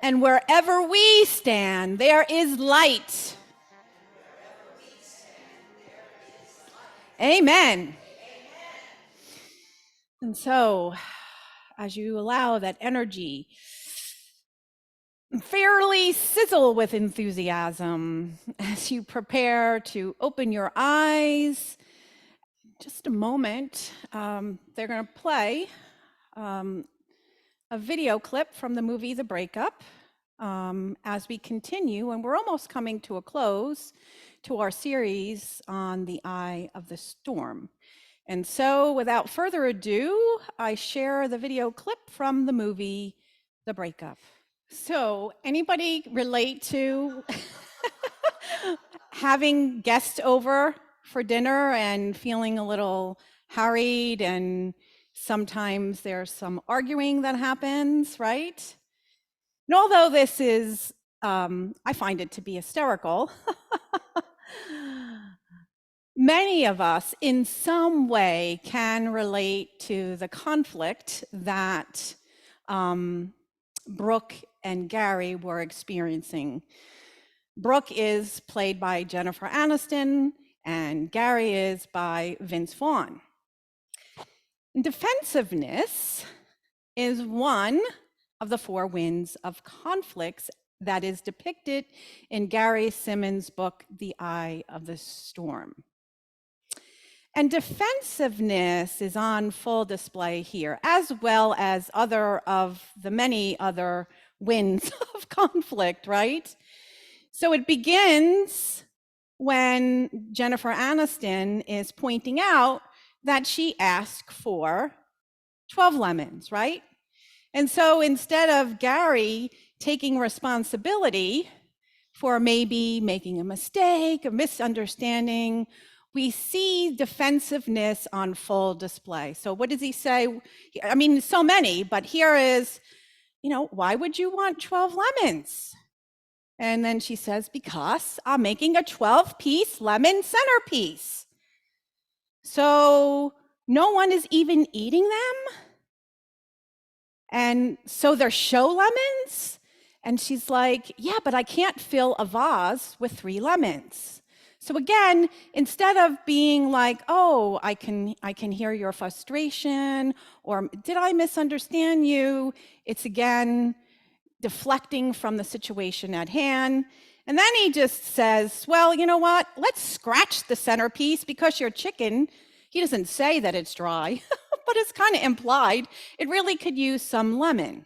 And wherever we stand, there is light. Amen. And so, as you allow that energy fairly sizzle with enthusiasm, as you prepare to open your eyes, just a moment, they're going to play a video clip from the movie The Breakup as we continue, and we're almost coming to a close to our series on the eye of the storm. And so without further ado, I share the video clip from the movie The Breakup. So anybody relate to having guests over for dinner and feeling a little harried, and sometimes there's some arguing that happens, right? And although this is, I find it to be hysterical, many of us in some way can relate to the conflict that Brooke and Gary were experiencing. Brooke is played by Jennifer Aniston, and Gary is by Vince Vaughn. Defensiveness is one of the four winds of conflicts that is depicted in Gary Simmons' book, The Eye of the Storm. And defensiveness is on full display here, as well as other of the many other winds of conflict, right? So it begins when Jennifer Aniston is pointing out that she asked for 12 lemons, right? And so instead of Gary taking responsibility for maybe making a mistake, a misunderstanding, we see defensiveness on full display. So what does he say? I mean, so many, but here is, why would you want 12 lemons? And then she says, because I'm making a 12-piece lemon centerpiece. So no one is even eating them? And so they're show lemons? And she's like, yeah, but I can't fill a vase with 3 lemons. So again, instead of being like, oh, I can hear your frustration, or did I misunderstand you? It's again, deflecting from the situation at hand. And then he just says, well, you know what? Let's scratch the centerpiece because your chicken, he doesn't say that it's dry, but it's kind of implied. It really could use some lemon.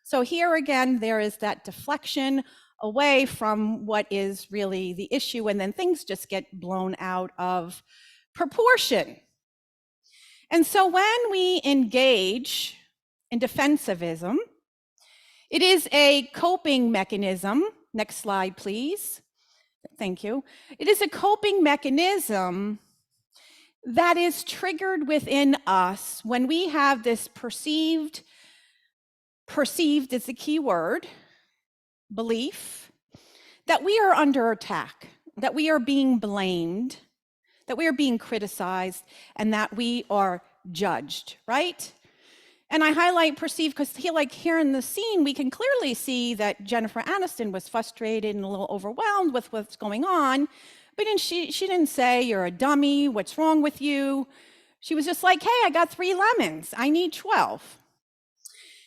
So here again, there is that deflection away from what is really the issue, and then things just get blown out of proportion. And so when we engage in defensivism, it is a coping mechanism. Next slide, please. Thank you. It is a coping mechanism that is triggered within us when we have this perceived is the key word, belief, that we are under attack, that we are being blamed, that we are being criticized, and that we are judged, right? And I highlight perceived because here in the scene, we can clearly see that Jennifer Aniston was frustrated and a little overwhelmed with what's going on, but she didn't say, you're a dummy, what's wrong with you? She was just like, hey, I got 3 lemons, I need 12.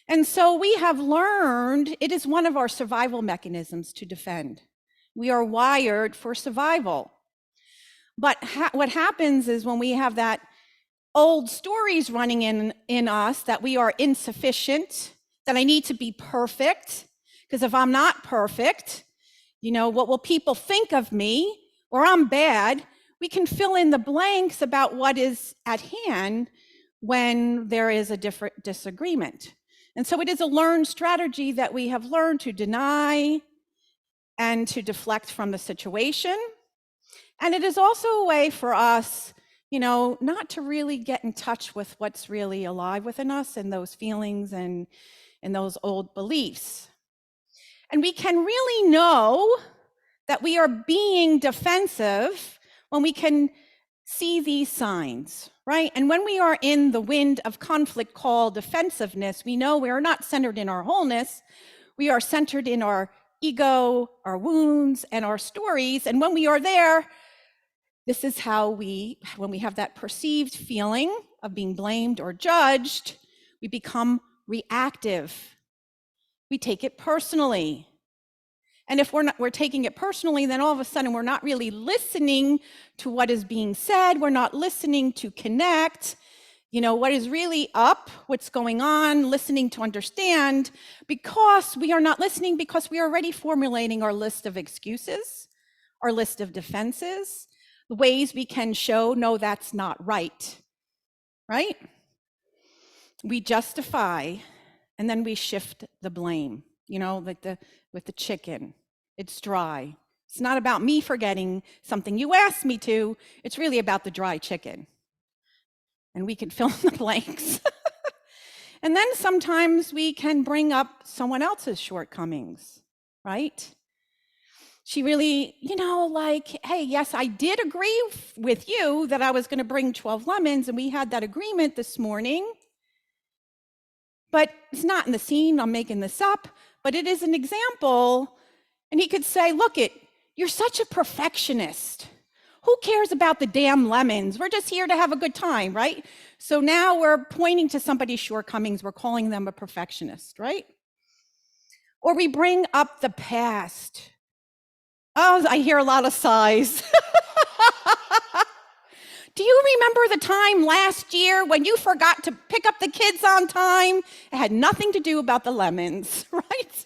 And so we have learned it is one of our survival mechanisms to defend. We are wired for survival. But what happens is when we have that old stories running in us that we are insufficient, that I need to be perfect, because if I'm not perfect, what will people think of me, or I'm bad, we can fill in the blanks about what is at hand when there is a different disagreement. And so it is a learned strategy that we have learned to deny and to deflect from the situation. And it is also a way for us, not to really get in touch with what's really alive within us and those feelings and those old beliefs. And we can really know that we are being defensive when we can see these signs, right? And when we are in the wind of conflict called defensiveness, we know we are not centered in our wholeness. We are centered in our ego, our wounds, and our stories. And when we are there, this is how when we have that perceived feeling of being blamed or judged, we become reactive. We take it personally. And if we're taking it personally, then all of a sudden we're not really listening to what is being said. We're not listening to connect, what is really up, what's going on, listening to understand, because we are not listening because we are already formulating our list of excuses, our list of defenses, the ways we can show, no, that's not right? We justify, and then we shift the blame, like with the chicken. It's dry. It's not about me forgetting something you asked me to. It's really about the dry chicken. And we can fill in the blanks. And then sometimes we can bring up someone else's shortcomings, right? She really, hey, yes, I did agree with you that I was going to bring 12 lemons, and we had that agreement this morning. But it's not in the scene, I'm making this up, but it is an example. And he could say, look, you're such a perfectionist. Who cares about the damn lemons? We're just here to have a good time, right? So now we're pointing to somebody's shortcomings. We're calling them a perfectionist, right? Or we bring up the past. Oh, I hear a lot of sighs. Do you remember the time last year when you forgot to pick up the kids on time? It had nothing to do about the lemons, right?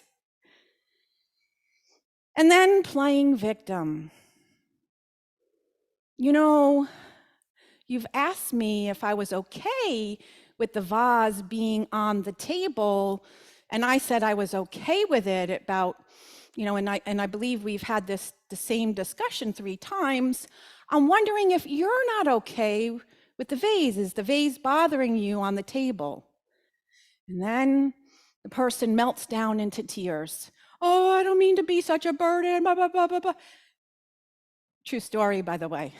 And then playing victim. You've asked me if I was okay with the vase being on the table, and I said I was okay with it about, and I believe we've had the same discussion 3 times. I'm wondering if you're not okay with the vase. Is the vase bothering you on the table? And then the person melts down into tears. Oh, I don't mean to be such a burden, blah, blah, blah, blah, blah. True story, by the way.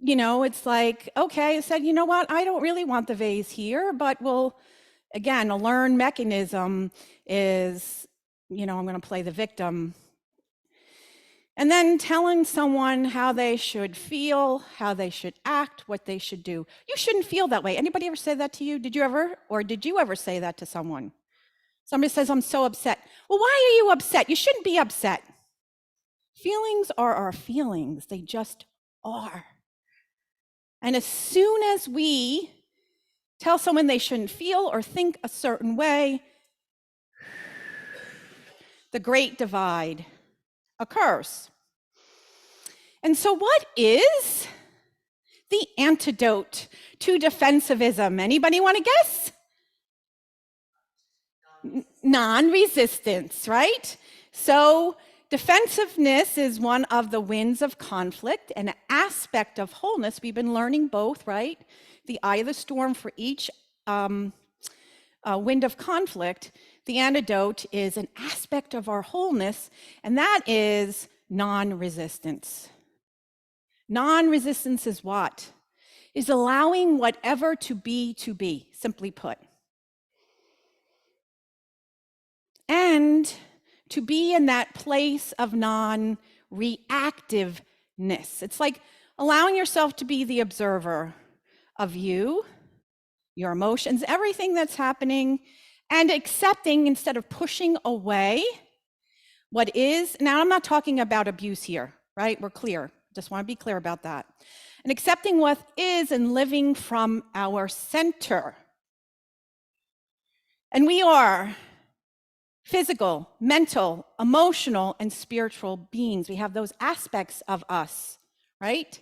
It's like, okay, I said, you know what? I don't really want the vase here, but again, a learned mechanism is, I'm going to play the victim. And then telling someone how they should feel, how they should act, what they should do. You shouldn't feel that way. Anybody ever say that to you? Did you ever say that to someone? Somebody says, I'm so upset. Well, why are you upset? You shouldn't be upset. Feelings are our feelings. They just are. And as soon as we tell someone they shouldn't feel or think a certain way, the great divide occurs. And so what is the antidote to defensivism? Anybody want to guess? Non-resistance, right? So defensiveness is one of the winds of conflict, an aspect of wholeness. We've been learning both, right? The eye of the storm for each wind of conflict. The antidote is an aspect of our wholeness, and that is non-resistance. Non-resistance is what? Is allowing whatever to be, simply put. And to be in that place of non-reactiveness. It's like allowing yourself to be the observer of you, your emotions, everything that's happening, and accepting instead of pushing away what is. Now, I'm not talking about abuse here, right? We're clear. Just want to be clear about that. And accepting what is and living from our center. And we are physical, mental, emotional, and spiritual beings. We have those aspects of us, right?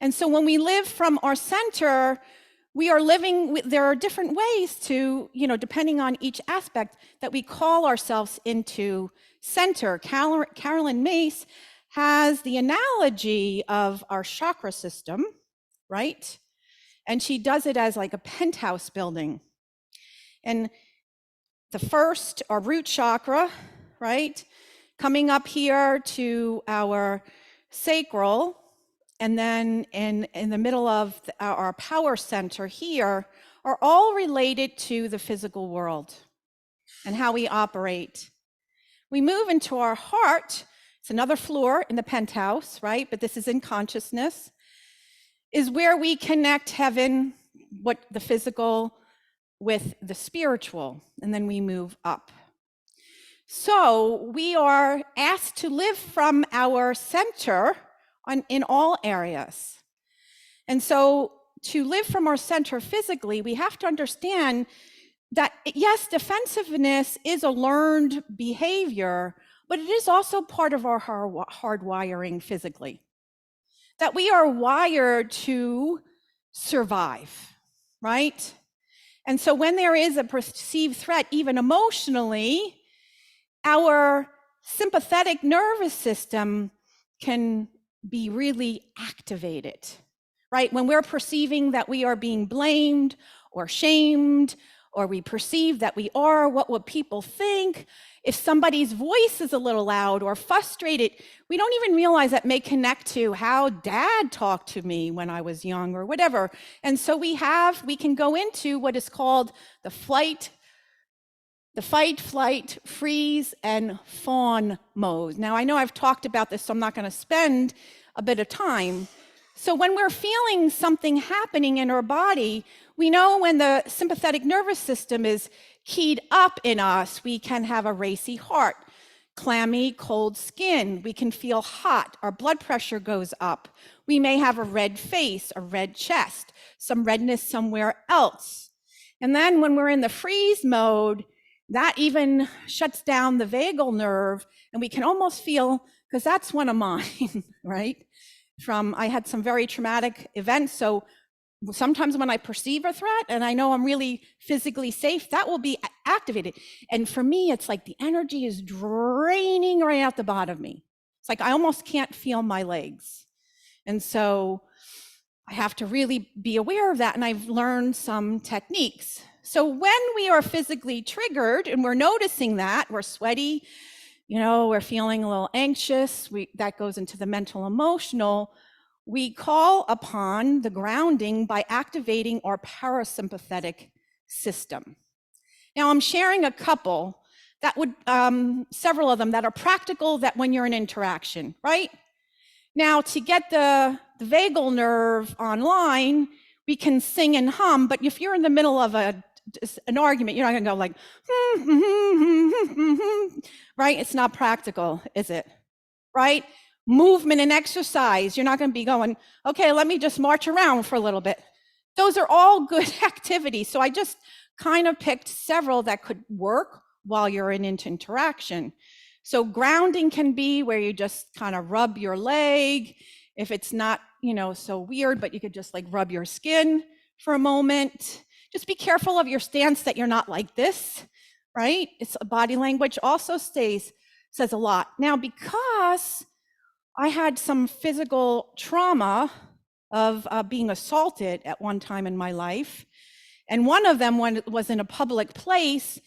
And so when we live from our center, we are living, there are different ways to, depending on each aspect, that we call ourselves into center. Carolyn Mace has the analogy of our chakra system, right? And she does it as like a penthouse building. And the first, our root chakra, right? Coming up here to our sacral, and then in the middle of our power center here are all related to the physical world and how we operate. We move into our heart. It's another floor in the penthouse, right? But this is in consciousness, is where we connect heaven, what the physical, with the spiritual, and then we move up. So we are asked to live from our center in all areas. And so to live from our center physically, we have to understand that, yes, defensiveness is a learned behavior, but it is also part of our hardwiring physically. That we are wired to survive, right? And so when there is a perceived threat, even emotionally, our sympathetic nervous system can be really activated, right? When we're perceiving that we are being blamed or shamed, or we perceive that we are, what would people think? If somebody's voice is a little loud or frustrated, we don't even realize that may connect to how dad talked to me when I was young or whatever. And so we can go into what is called the fight, flight, freeze, and fawn mode. Now, I know I've talked about this, so I'm not going to spend a bit of time. So when we're feeling something happening in our body, we know when the sympathetic nervous system is keyed up in us, we can have a racy heart, clammy, cold skin. We can feel hot. Our blood pressure goes up. We may have a red face, a red chest, some redness somewhere else. And then when we're in the freeze mode, that even shuts down the vagal nerve, and we can almost feel, because that's one of mine, right? I had some very traumatic events, so sometimes when I perceive a threat and I know I'm really physically safe, that will be activated. And for me, it's like the energy is draining right out the bottom of me. It's like I almost can't feel my legs. And so I have to really be aware of that, and I've learned some techniques. So when we are physically triggered and we're noticing that, we're sweaty, we're feeling a little anxious, that goes into the mental emotional, we call upon the grounding by activating our parasympathetic system. Now, I'm sharing a couple that would, several of them that are practical, that when you're in interaction, right? Now, to get the vagal nerve online, we can sing and hum, but if you're in the middle of an argument, you're not gonna go like, right? It's not practical, is it? Right? Movement and exercise, you're not gonna be going, okay, let me just march around for a little bit. Those are all good activities. So I just kind of picked several that could work while you're in interaction. So grounding can be where you just kind of rub your leg. If it's not, so weird, but you could just like rub your skin for a moment. Just be careful of your stance that you're not like this, right? It's body language also says a lot. Now, because I had some physical trauma of being assaulted at one time in my life, and one of them was in a public place.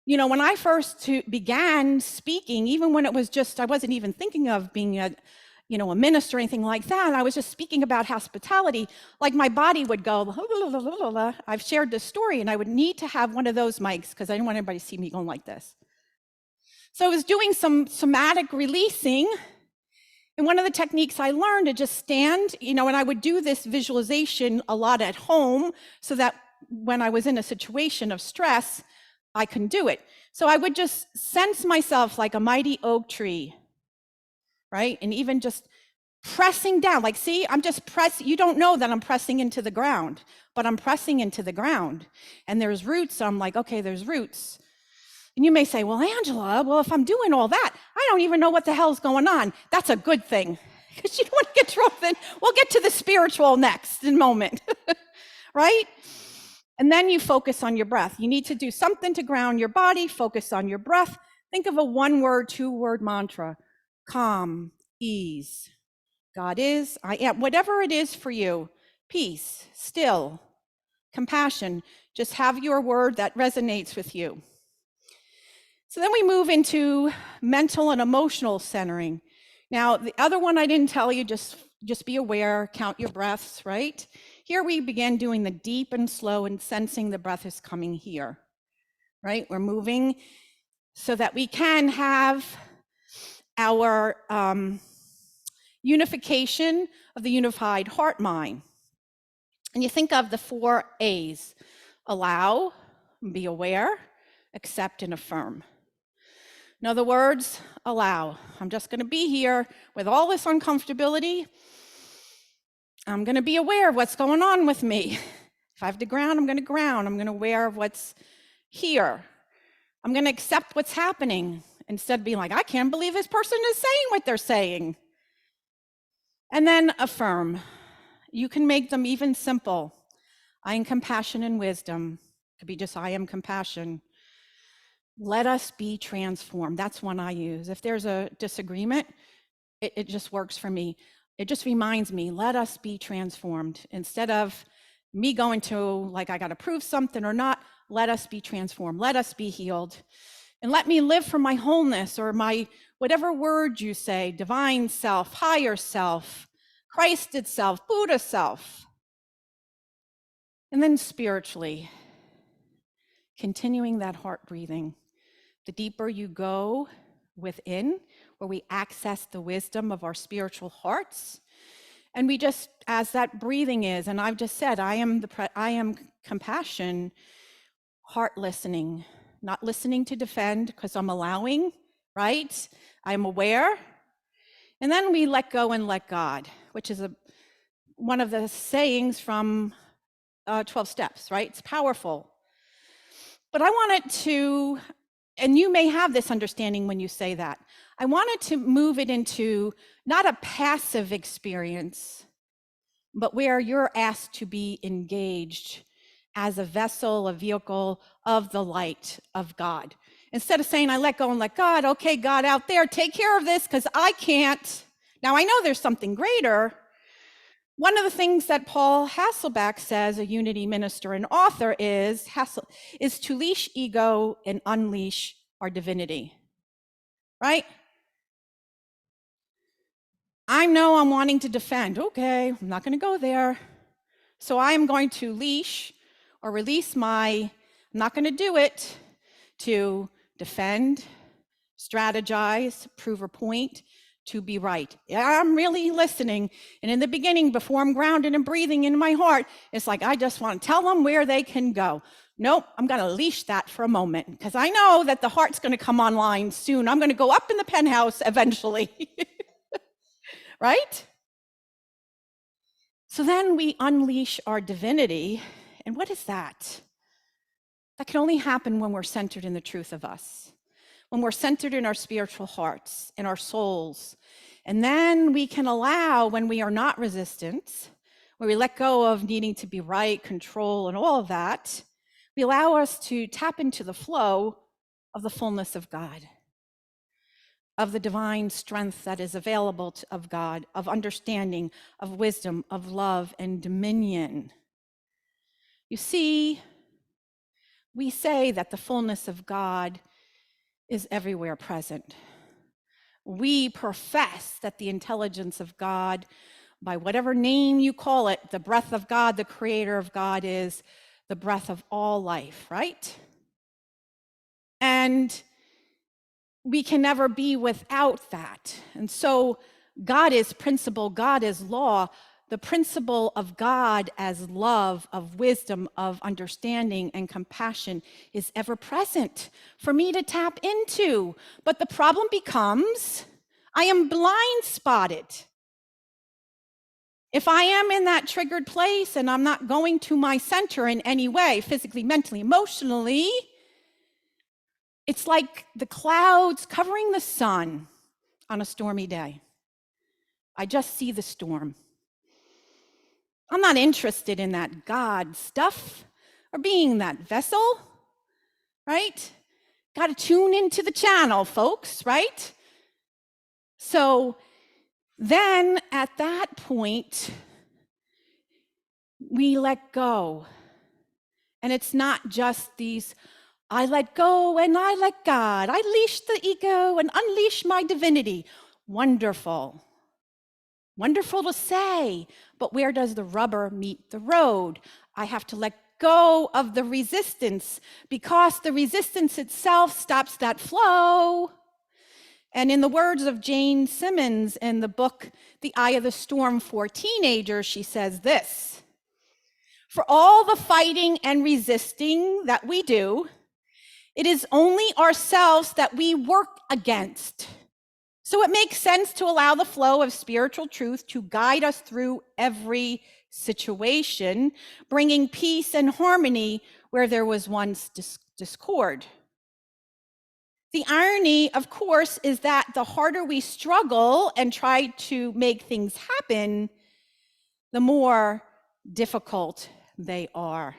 When I first began speaking, even when it was just, I wasn't even thinking of being a minister or anything like that. I was just speaking about hospitality. Like my body would go, I've shared this story, and I would need to have one of those mics because I didn't want anybody to see me going like this. So I was doing some somatic releasing. And one of the techniques I learned to just stand, and I would do this visualization a lot at home so that when I was in a situation of stress, I can do it. So I would just sense myself like a mighty oak tree, right? And even just pressing down, like, see, I'm just pressing. You don't know that I'm pressing into the ground, but I'm pressing into the ground. And there's roots. So I'm like, okay, there's roots. And you may say, well, Angela, if I'm doing all that, I don't even know what the hell's going on. That's a good thing, because you don't want to get drawn in. We'll get to the spiritual next in a moment, right? And then you focus on your breath. You need to do something to ground your body, focus on your breath. Think of a 1-word, 2-word mantra: calm, ease, God is, I am, whatever it is for you. Peace, still, compassion. Just have your word that resonates with you. So then we move into mental and emotional centering. Now, the other one I didn't tell you, just be aware, count your breaths, right? Here we begin doing the deep and slow and sensing the breath is coming here, right? We're moving so that we can have our unification of the unified heart mind. And you think of the 4 A's: allow, be aware, accept, and affirm. In other words, allow. I'm just going to be here with all this uncomfortability. I'm going to be aware of what's going on with me. If I have to ground, I'm going to ground. I'm going to be aware of what's here. I'm going to accept what's happening instead of being like, I can't believe this person is saying what they're saying. And then affirm. You can make them even simple. I am compassion and wisdom. It could be just I am compassion. Let us be transformed. That's one I use. If there's a disagreement, it just works for me. It just reminds me, let us be transformed. Instead of me going to, like, I got to prove something or not, let us be transformed. Let us be healed. And let me live for my wholeness, or my, whatever word you say, divine self, higher self, Christ itself, Buddha self. And then spiritually, continuing that heart breathing. The deeper you go within, where we access the wisdom of our spiritual hearts, and we just, as that breathing is, and I've just said, I am compassion, heart listening, not listening to defend because I'm allowing, right? I'm aware. And then we let go and let God, which is one of the sayings from 12 steps, right? It's powerful. But I wanted to, and you may have this understanding when you say that, I wanted to move it into not a passive experience, but where you're asked to be engaged as a vessel, a vehicle of the light of God. Instead of saying, I let go and let God, okay, God out there, take care of this because I can't. Now, I know there's something greater. One of the things that Paul Hasselbeck says, a unity minister and author, is to leash ego and unleash our divinity, right? I know I'm wanting to defend. Okay, I'm not going to go there. So I am going to leash or release I'm not going to do it to defend, strategize, prove a point, to be right. Yeah, I'm really listening. And in the beginning, before I'm grounded and breathing in my heart, it's like, I just want to tell them where they can go. Nope, I'm going to leash that for a moment because I know that the heart's going to come online soon. I'm going to go up in the penthouse eventually. Right? So then we unleash our divinity. And what is that? That can only happen when we're centered in the truth of us, when we're centered in our spiritual hearts, in our souls. And then we can allow, when we are not resistant, when we let go of needing to be right, control, and all of that, we allow us to tap into the flow of the fullness of God, of the divine strength that is available of God, of understanding, of wisdom, of love, and dominion. You see, we say that the fullness of God is everywhere present. We profess that the intelligence of God, by whatever name you call it, the breath of God, the creator of God, is the breath of all life, right? And we can never be without that. And so God is principle, God is law. The principle of God as love, of wisdom, of understanding and compassion is ever present for me to tap into. But the problem becomes, I am blind spotted. If I am in that triggered place and I'm not going to my center in any way, physically, mentally, emotionally, it's like the clouds covering the sun on a stormy day. I just see the storm. I'm not interested in that God stuff or being that vessel, right? Got to tune into the channel, folks, right? So then at that point, we let go. And it's not just these, I let go and I let God. I leash the ego and unleash my divinity. Wonderful. Wonderful to say, but where does the rubber meet the road? I have to let go of the resistance because the resistance itself stops that flow. And in the words of Jane Simmons in the book, The Eye of the Storm for Teenagers, she says this: for all the fighting and resisting that we do, it is only ourselves that we work against. So it makes sense to allow the flow of spiritual truth to guide us through every situation, bringing peace and harmony where there was once discord. The irony, of course, is that the harder we struggle and try to make things happen, the more difficult they are.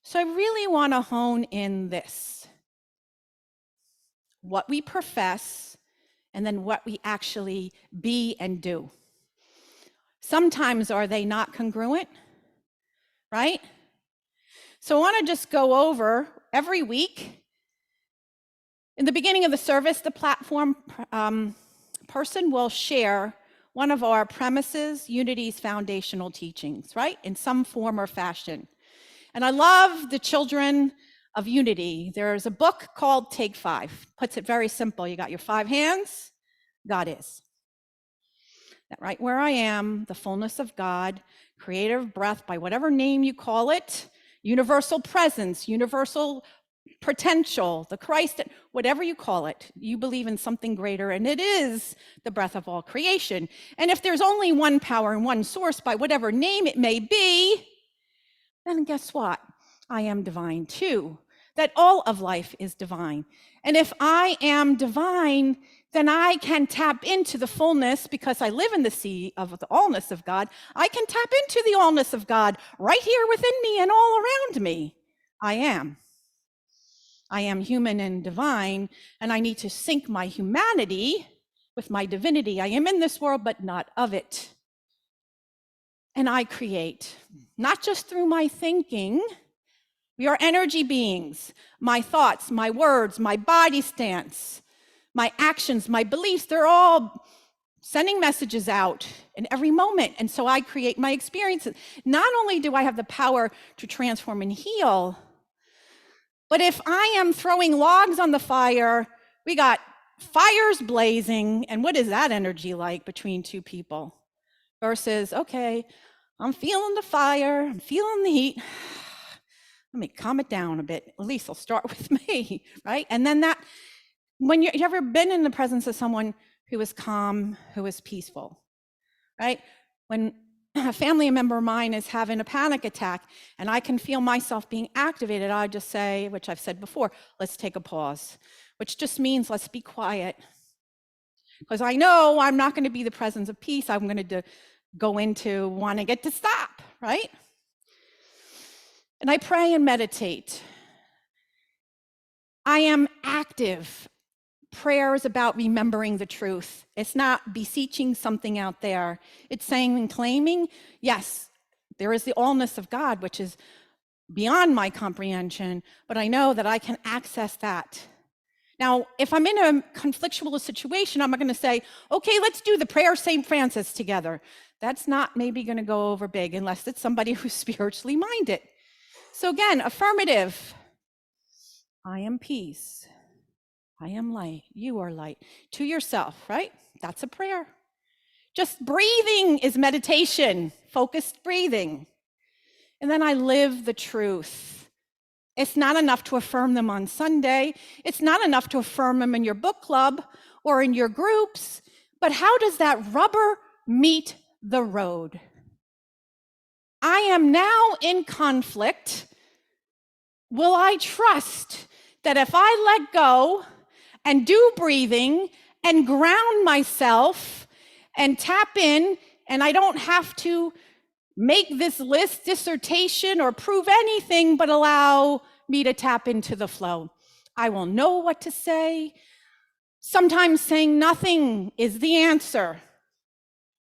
So I really want to hone in this: what we profess and then what we actually be and do. Sometimes are they not congruent, right? So I want to just go over every week. In the beginning of the service, the platform person will share one of our premises, Unity's foundational teachings, right? In some form or fashion. And I love the children of Unity. There's a book called Take 5. Puts it very simple. You got your 5 hands, God is. That right where I am, the fullness of God, creative breath, by whatever name you call it, universal presence, universal potential, the Christ, whatever you call it, you believe in something greater, and it is the breath of all creation. And if there's only one power and one source, by whatever name it may be, then guess what? I am divine too. That all of life is divine. And if I am divine, then I can tap into the fullness, because I live in the sea of the allness of God. I can tap into the allness of God right here within me and all around me. I am human and divine, and I need to sync my humanity with my divinity. I am in this world, but not of it. And I create, not just through my thinking. We are energy beings. My thoughts, my words, my body stance, my actions, my beliefs, they're all sending messages out in every moment. And so I create my experiences. Not only do I have the power to transform and heal, but if I am throwing logs on the fire, we got fires blazing. And what is that energy like between two people? Versus, okay, I'm feeling the fire, I'm feeling the heat. Let me calm it down a bit. At least I'll start with me, right? And then that, when you ever been in the presence of someone who is calm, who is peaceful, right? When a family member of mine is having a panic attack and I can feel myself being activated, I just say, which I've said before, let's take a pause, which just means let's be quiet. Because I know I'm not going to be the presence of peace. I'm going to go into wanting it to stop, right? And I pray and meditate. I am active. Prayer is about remembering the truth. It's not beseeching something out there. It's saying and claiming, yes, there is the allness of God, which is beyond my comprehension, but I know that I can access that. Now, if I'm in a conflictual situation, I'm not going to say, okay, let's do the prayer of St. Francis together. That's not maybe going to go over big unless it's somebody who's spiritually minded. So again, affirmative. I am peace. I am light. You are light. To yourself, right? That's a prayer. Just breathing is meditation, focused breathing. And then I live the truth. It's not enough to affirm them on Sunday. It's not enough to affirm them in your book club or in your groups. But how does that rubber meet the road? I am now in conflict. Will I trust that if I let go and do breathing and ground myself and tap in, and I don't have to make this list, dissertation, or prove anything, but allow me to tap into the flow? I will know what to say. Sometimes saying nothing is the answer.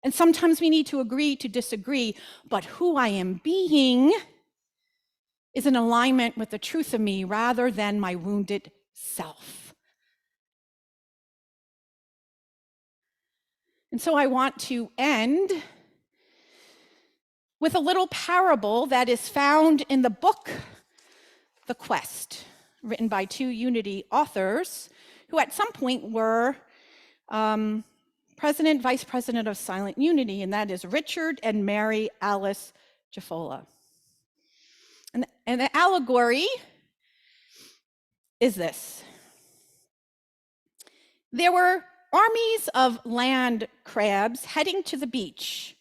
And sometimes we need to agree to disagree, but who I am being is in alignment with the truth of me rather than my wounded self. And so I want to end with a little parable that is found in the book, The Quest, written by two Unity authors who at some point were president, vice president of Silent Unity, and that is Richard and Mary Alice Jaffola. And the allegory is this. There were armies of land crabs heading to the beach.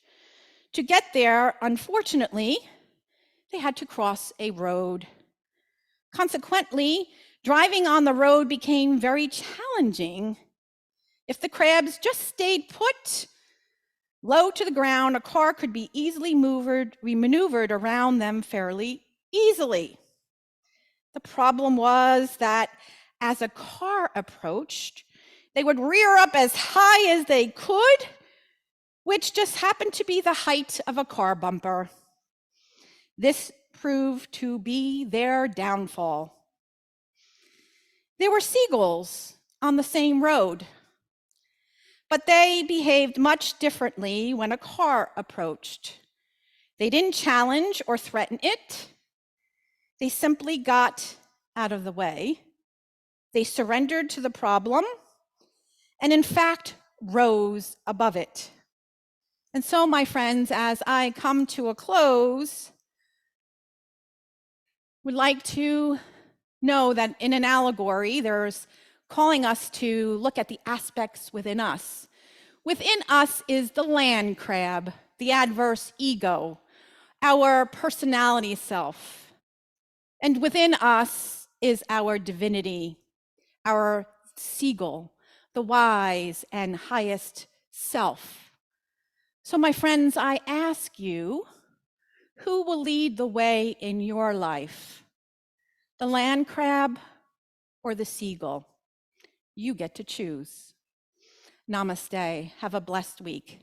To get there, unfortunately, they had to cross a road. Consequently, driving on the road became very challenging. If the crabs just stayed put low to the ground, a car could be easily maneuvered around them fairly easily. The problem was that as a car approached, they would rear up as high as they could, which just happened to be the height of a car bumper. This proved to be their downfall. There were seagulls on the same road, but they behaved much differently when a car approached. They didn't challenge or threaten it. They simply got out of the way. They surrendered to the problem and, in fact, rose above it. And so, my friends, as I come to a close, would like to know that in an allegory, there's calling us to look at the aspects within us. Within us is the land crab, the adverse ego, our personality self. And within us is our divinity, our seagull, the wise and highest self. So, my friends, I ask you, who will lead the way in your life? The land crab or the seagull? You get to choose. Namaste. Have a blessed week.